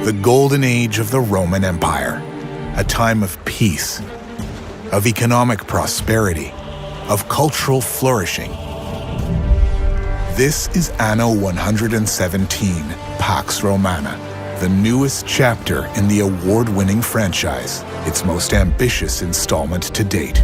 the golden age of the Roman Empire, a time of peace, of economic prosperity, of cultural flourishing. This is Anno 117, Pax Romana, the newest chapter in the award-winning franchise, its most ambitious installment to date.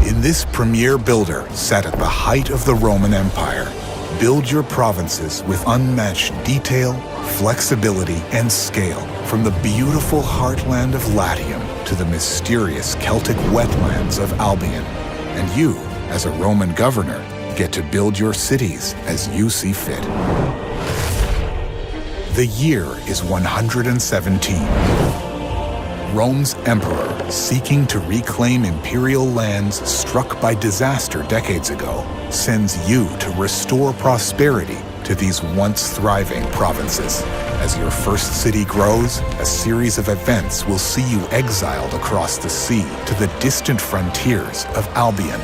In this premier builder set at the height of the Roman Empire, build your provinces with unmatched detail, flexibility, and scale, from the beautiful heartland of Latium to the mysterious Celtic wetlands of Albion. And you, as a Roman governor, get to build your cities as you see fit. The year is 117. Rome's emperor, seeking to reclaim imperial lands struck by disaster decades ago, sends you to restore prosperity to these once thriving provinces. As your first city grows, a series of events will see you exiled across the sea to the distant frontiers of Albion.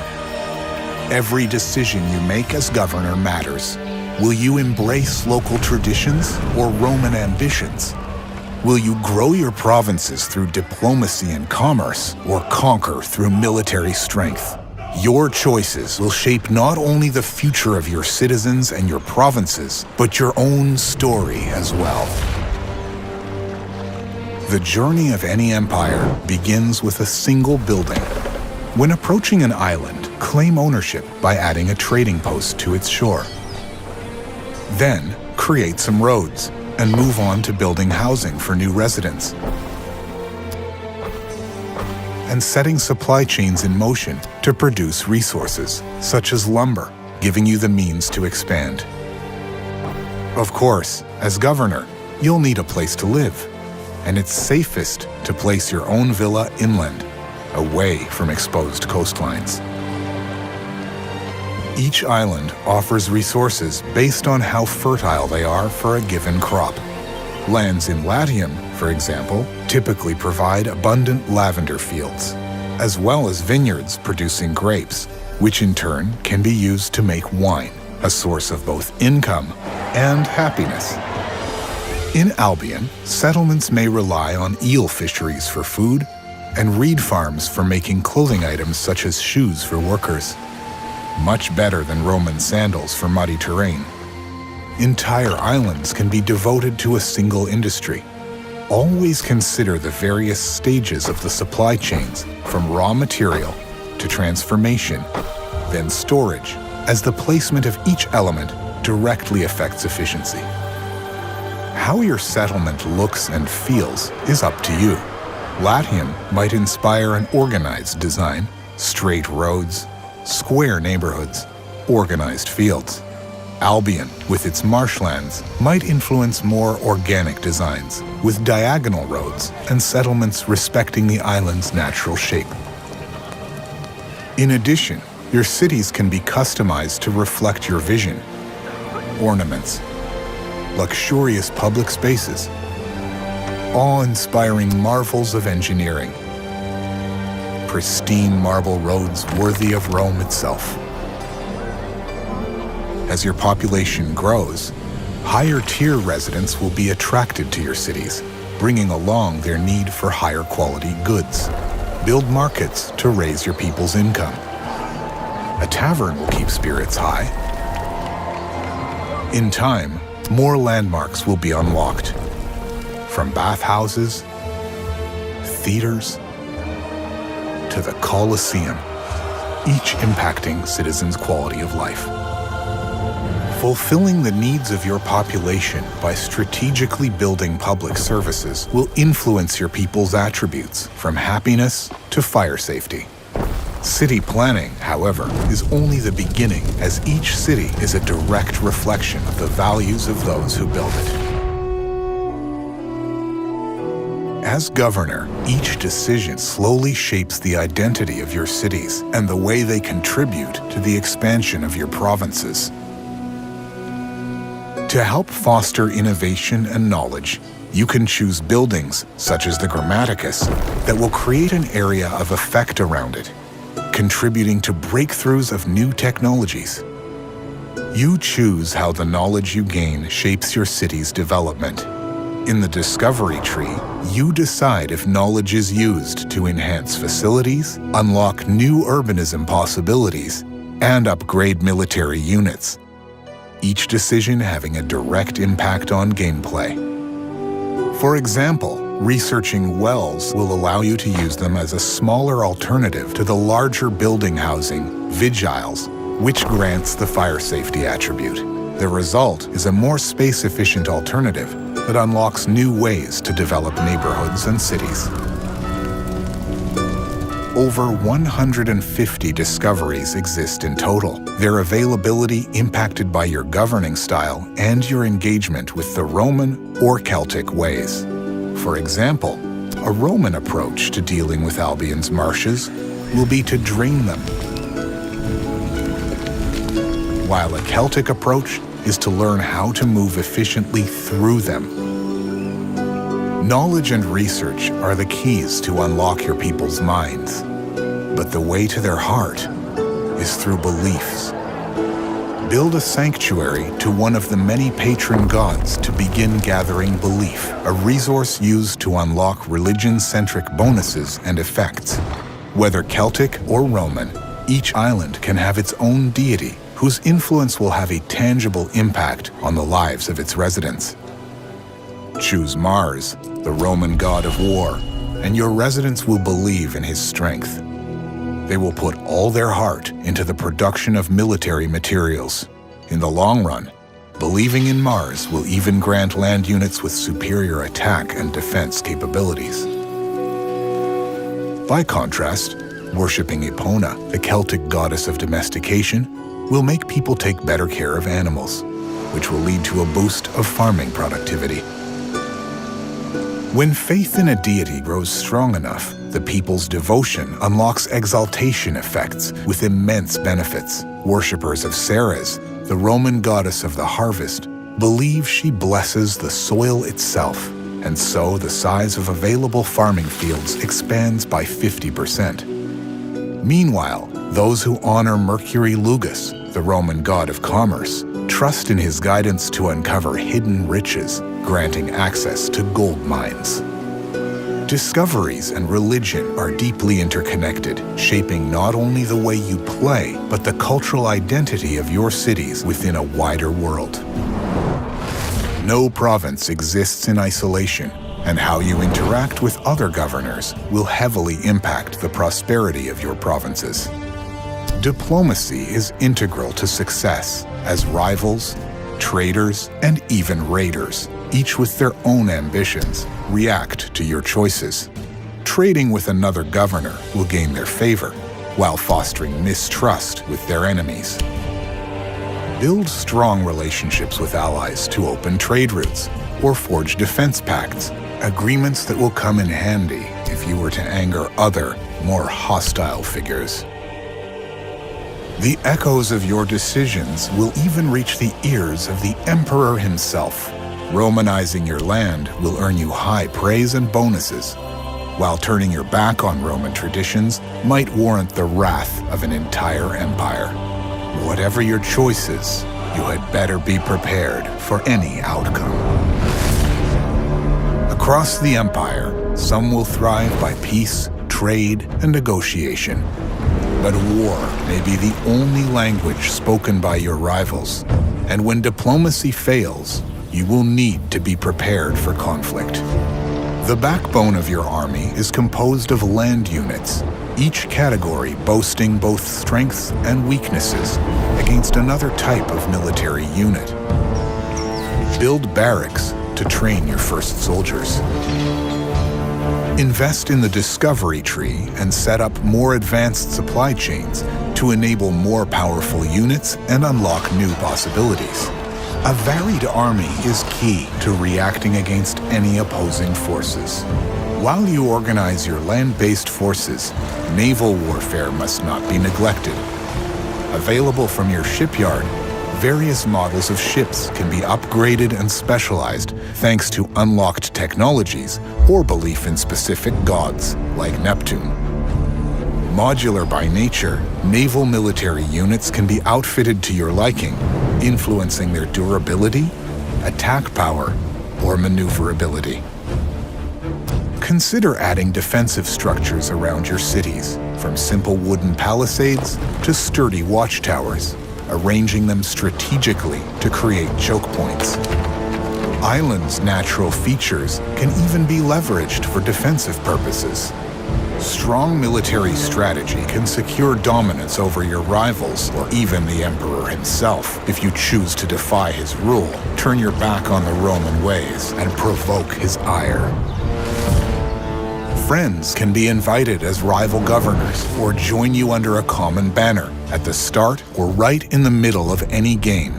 Every decision you make as governor matters. Will you embrace local traditions or Roman ambitions? Will you grow your provinces through diplomacy and commerce, or conquer through military strength? Your choices will shape not only the future of your citizens and your provinces, but your own story as well. The journey of any empire begins with a single building. When approaching an island, claim ownership by adding a trading post to its shore. Then, create some roads and move on to building housing for new residents and setting supply chains in motion to produce resources, such as lumber, giving you the means to expand. Of course, as governor, you'll need a place to live, and it's safest to place your own villa inland, away from exposed coastlines. Each island offers resources based on how fertile they are for a given crop. Lands in Latium, for example, typically provide abundant lavender fields, as well as vineyards producing grapes, which in turn can be used to make wine, a source of both income and happiness. In Albion, settlements may rely on eel fisheries for food and reed farms for making clothing items such as shoes for workers. Much better than Roman sandals for muddy terrain. Entire islands can be devoted to a single industry. Always consider the various stages of the supply chains, from raw material to transformation, then storage, as the placement of each element directly affects efficiency. How your settlement looks and feels is up to you. Latium might inspire an organized design, straight roads, square neighborhoods, organized fields. Albion, with its marshlands, might influence more organic designs, with diagonal roads and settlements respecting the island's natural shape. In addition, your cities can be customized to reflect your vision. Ornaments, luxurious public spaces, awe-inspiring marvels of engineering, pristine marble roads worthy of Rome itself. As your population grows, higher-tier residents will be attracted to your cities, bringing along their need for higher quality goods. Build markets to raise your people's income. A tavern will keep spirits high. In time, more landmarks will be unlocked, from bathhouses, theaters, to the Colosseum, each impacting citizens' quality of life. Fulfilling the needs of your population by strategically building public services will influence your people's attributes, from happiness to fire safety. City planning, however, is only the beginning, as each city is a direct reflection of the values of those who build it. As governor, each decision slowly shapes the identity of your cities and the way they contribute to the expansion of your provinces. To help foster innovation and knowledge, you can choose buildings, such as the Grammaticus, that will create an area of effect around it, contributing to breakthroughs of new technologies. You choose how the knowledge you gain shapes your city's development. In the discovery tree, you decide if knowledge is used to enhance facilities, unlock new urbanism possibilities, and upgrade military units, each decision having a direct impact on gameplay. For example, researching wells will allow you to use them as a smaller alternative to the larger building housing, vigiles, which grants the fire safety attribute. The result is a more space-efficient alternative that unlocks new ways to develop neighborhoods and cities. Over 150 discoveries exist in total, their availability impacted by your governing style and your engagement with the Roman or Celtic ways. For example, a Roman approach to dealing with Albion's marshes will be to drain them, while a Celtic approach is to learn how to move efficiently through them. Knowledge and research are the keys to unlock your people's minds, but the way to their heart is through beliefs. Build a sanctuary to one of the many patron gods to begin gathering belief, a resource used to unlock religion-centric bonuses and effects. Whether Celtic or Roman, each island can have its own deity whose influence will have a tangible impact on the lives of its residents. Choose Mars, the Roman god of war, and your residents will believe in his strength. They will put all their heart into the production of military materials. In the long run, believing in Mars will even grant land units with superior attack and defense capabilities. By contrast, worshipping Epona, the Celtic goddess of domestication, will make people take better care of animals, which will lead to a boost of farming productivity. When faith in a deity grows strong enough, the people's devotion unlocks exaltation effects with immense benefits. Worshippers of Ceres, the Roman goddess of the harvest, believe she blesses the soil itself, and so the size of available farming fields expands by 50%. Meanwhile, those who honor Mercury Lugus, the Roman god of commerce, trust in his guidance to uncover hidden riches, granting access to gold mines. Discoveries and religion are deeply interconnected, shaping not only the way you play, but the cultural identity of your cities within a wider world. No province exists in isolation, and how you interact with other governors will heavily impact the prosperity of your provinces. Diplomacy is integral to success, as rivals, traders, and even raiders, each with their own ambitions, react to your choices. Trading with another governor will gain their favor, while fostering mistrust with their enemies. Build strong relationships with allies to open trade routes, or forge defense pacts, agreements that will come in handy if you were to anger other, more hostile figures. The echoes of your decisions will even reach the ears of the Emperor himself. Romanizing your land will earn you high praise and bonuses, while turning your back on Roman traditions might warrant the wrath of an entire empire. Whatever your choices, you had better be prepared for any outcome. Across the empire, some will thrive by peace, trade, and negotiation. But war may be the only language spoken by your rivals, and when diplomacy fails, you will need to be prepared for conflict. The backbone of your army is composed of land units, each category boasting both strengths and weaknesses against another type of military unit. Build barracks to train your first soldiers. Invest in the discovery tree and set up more advanced supply chains to enable more powerful units and unlock new possibilities. A varied army is key to reacting against any opposing forces. While you organize your land-based forces, naval warfare must not be neglected. Available from your shipyard, various models of ships can be upgraded and specialized thanks to unlocked technologies or belief in specific gods, like Neptune. Modular by nature, naval military units can be outfitted to your liking, influencing their durability, attack power, or maneuverability. Consider adding defensive structures around your cities, from simple wooden palisades to sturdy watchtowers, arranging them strategically to create choke points. Islands' natural features can even be leveraged for defensive purposes. Strong military strategy can secure dominance over your rivals or even the Emperor himself if you choose to defy his rule, turn your back on the Roman ways, and provoke his ire. Friends can be invited as rival governors or join you under a common banner at the start or right in the middle of any game.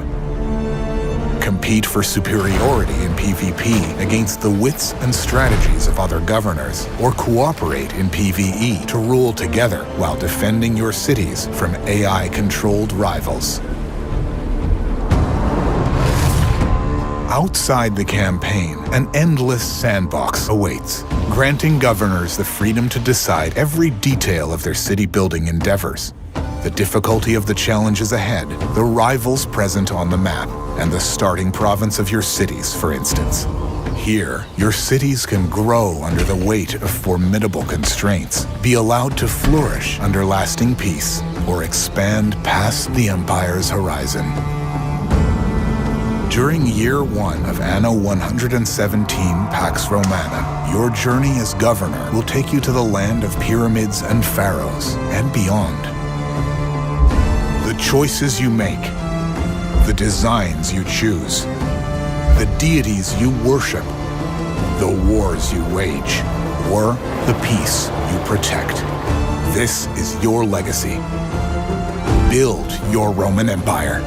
Compete for superiority in PvP against the wits and strategies of other governors, or cooperate in PvE to rule together while defending your cities from AI-controlled rivals. Outside the campaign, an endless sandbox awaits, granting governors the freedom to decide every detail of their city-building endeavors. The difficulty of the challenges ahead, the rivals present on the map, and the starting province of your cities, for instance. Here, your cities can grow under the weight of formidable constraints, be allowed to flourish under lasting peace, or expand past the Empire's horizon. During Year 1 of Anno 117 Pax Romana, your journey as governor will take you to the land of pyramids and pharaohs, and beyond. The choices you make, the designs you choose, the deities you worship, the wars you wage, or the peace you protect. This is your legacy. Build your Roman Empire.